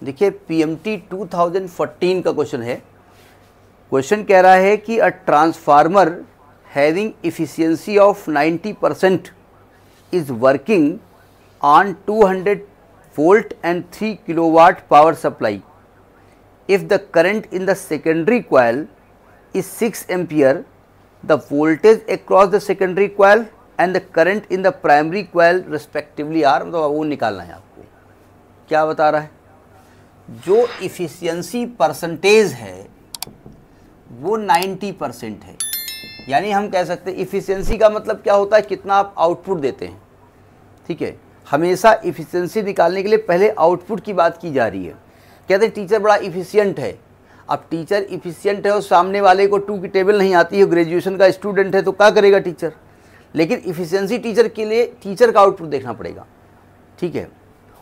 देखिए पीएमटी 2014 का क्वेश्चन है। क्वेश्चन कह रहा है कि a transformer having efficiency of 90% is working on 200 volt and 3 kilowatt power supply. If the current in the secondary coil is 6 ampere, the voltage across the secondary coil and the current in the primary coil respectively are, मतलब वो निकालना है आपको। क्या बता रहा है, जो इफिशियंसी परसेंटेज है वो 90% है। यानी हम कह सकते हैं इफिशियंसी का मतलब क्या होता है, कितना आप आउटपुट देते हैं। ठीक है, हमेशा इफिशियंसी निकालने के लिए पहले आउटपुट की बात की जा रही है। कहते हैं टीचर बड़ा इफिशियंट है। अब टीचर इफिशियंट है और सामने वाले को 2 की टेबल नहीं आती है, ग्रेजुएशन का स्टूडेंट है, तो क्या करेगा टीचर। लेकिन इफिशियंसी टीचर के लिए टीचर का आउटपुट देखना पड़ेगा। ठीक है,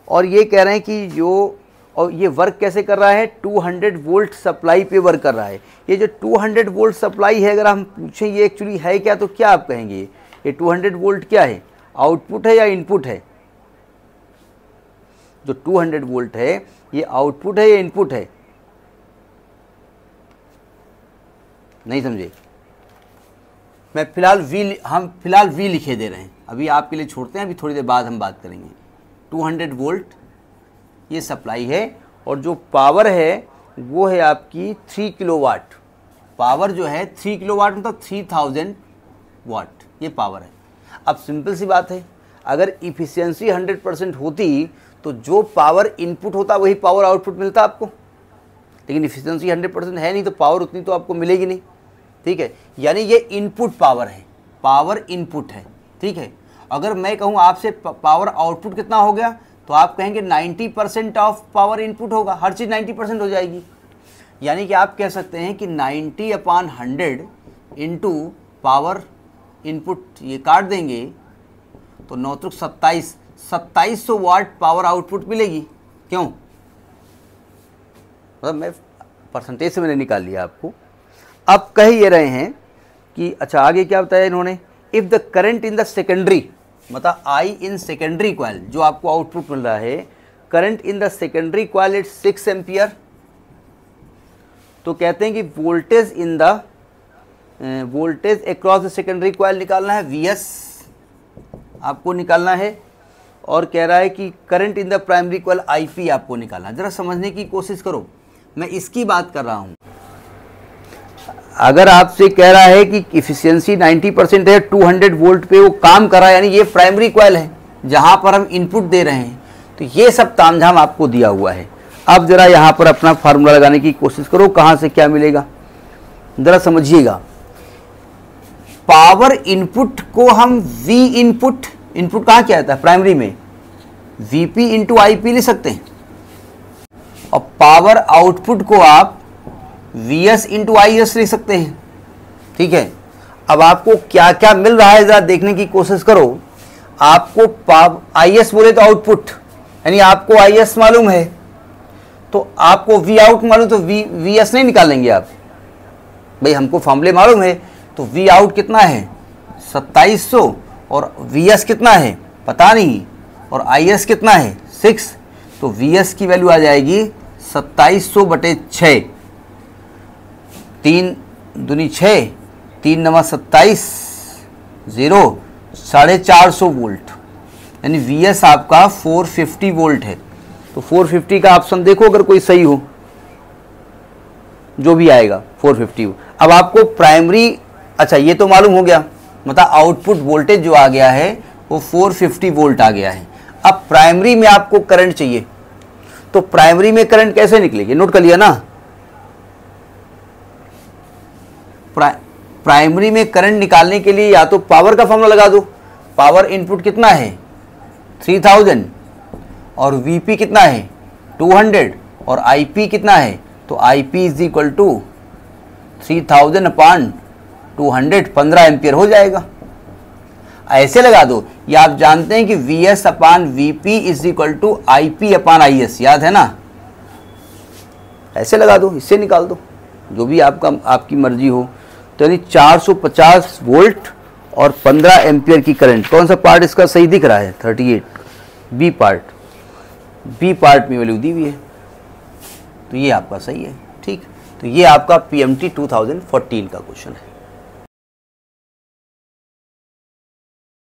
और ये कह रहे हैं कि जो और ये वर्क कैसे कर रहा है, 200 वोल्ट सप्लाई पे वर्क कर रहा है। ये जो 200 वोल्ट सप्लाई है, अगर हम पूछें ये एक्चुअली है क्या, तो क्या आप कहेंगे ये 200 वोल्ट क्या है, आउटपुट है या इनपुट है। जो 200 वोल्ट है ये आउटपुट है या इनपुट है, नहीं समझे। मैं हम फिलहाल वी लिखे दे रहे हैं, अभी आपके लिए छोड़ते हैं, अभी थोड़ी देर बाद हम बात करेंगे। 200 वोल्ट ये सप्लाई है और जो पावर है वो है आपकी 3 किलोवाट। पावर जो है 3 किलोवाट मतलब 3000 वाट, ये पावर है। अब सिंपल सी बात है, अगर इफिशियंसी 100% होती तो जो पावर इनपुट होता वही पावर आउटपुट मिलता आपको। लेकिन इफिशियंसी 100% है नहीं, तो पावर उतनी तो आपको मिलेगी नहीं। ठीक है, यानी ये इनपुट पावर है, पावर इनपुट है। ठीक है, अगर मैं कहूँ आपसे पावर आउटपुट कितना हो गया, तो आप कहेंगे 90% ऑफ पावर इनपुट होगा, हर चीज़ 90% हो जाएगी। यानी कि आप कह सकते हैं कि 90/100 इंटू पावर इनपुट, ये काट देंगे तो 9 त्रिक 2700 वाट पावर आउटपुट मिलेगी। क्यों, मतलब मैं परसेंटेज से मैंने निकाल लिया आपको। अब कह ये रहे हैं कि अच्छा आगे क्या बताया इन्होंने, if the current in the secondary, मतलब आई इन सेकेंडरी कॉइल, जो आपको आउटपुट मिल रहा है, current in the secondary coil it 6 ampere, तो कहते हैं कि voltage in the voltage across the secondary coil निकालना है, वीएस आपको निकालना है। और कह रहा है कि current in the primary coil IP आपको निकालना है। जरा समझने की कोशिश करो, मैं इसकी बात कर रहा हूँ। अगर आपसे कह रहा है कि इफिशियंसी 90% है, 200 वोल्ट पे वो काम कर रहा है, यानी ये प्राइमरी कॉइल है जहाँ पर हम इनपुट दे रहे हैं, तो ये सब तामझाम आपको दिया हुआ है। अब जरा यहाँ पर अपना फार्मूला लगाने की कोशिश करो, कहाँ से क्या मिलेगा जरा समझिएगा। पावर इनपुट को हम वी इनपुट, इनपुट कहाँ क्या आता है प्राइमरी में, वीपी इंटू आईपी लिख सकते हैं, और पावर आउटपुट को आप Vs इंटू आई एस लिख सकते हैं। ठीक है, अब आपको क्या क्या मिल रहा है जरा देखने की कोशिश करो। आपको आई एस बोले तो आउटपुट, यानी आपको आई एस मालूम है तो आपको वी आउट मालूम, तो वी एस नहीं निकालेंगे आप, भाई हमको फॉर्मूले मालूम है। तो वी आउट कितना है 2700 और वी एस कितना है पता नहीं, और आई एस कितना है 6, तो वी एस की वैल्यू आ जाएगी 2700/6, 3 दूनी 6, 3 नवा 27, 0, 450 वोल्ट, यानी वी एस आपका 450 वोल्ट है। तो 450 का ऑप्शन देखो अगर कोई सही हो, जो भी आएगा 450। अब आपको प्राइमरी, अच्छा ये तो मालूम हो गया, मतलब आउटपुट वोल्टेज जो आ गया है वो 450 वोल्ट आ गया है। अब प्राइमरी में आपको करंट चाहिए, तो प्राइमरी में करंट कैसे निकलेगी, नोट कर लिया ना। प्राइमरी में करंट निकालने के लिए या तो पावर का फॉर्मूला लगा दो, पावर इनपुट कितना है 3000 और वीपी कितना है 200 और आईपी कितना है, तो IP is equal to 3000/200, 15 ampere हो जाएगा। ऐसे लगा दो, या आप जानते हैं कि Vs/Vp is equal to IP/Is, याद है ना। ऐसे लगा दो, इससे निकाल दो, जो भी आपकी मर्जी हो। तो यानी 450 वोल्ट और 15 एम्पियर की करंट, कौन सा पार्ट इसका सही दिख रहा है 38, बी पार्ट में वैल्यू दी हुई है। तो ये आपका सही है। ठीक, तो ये आपका PMT 2014 का क्वेश्चन है।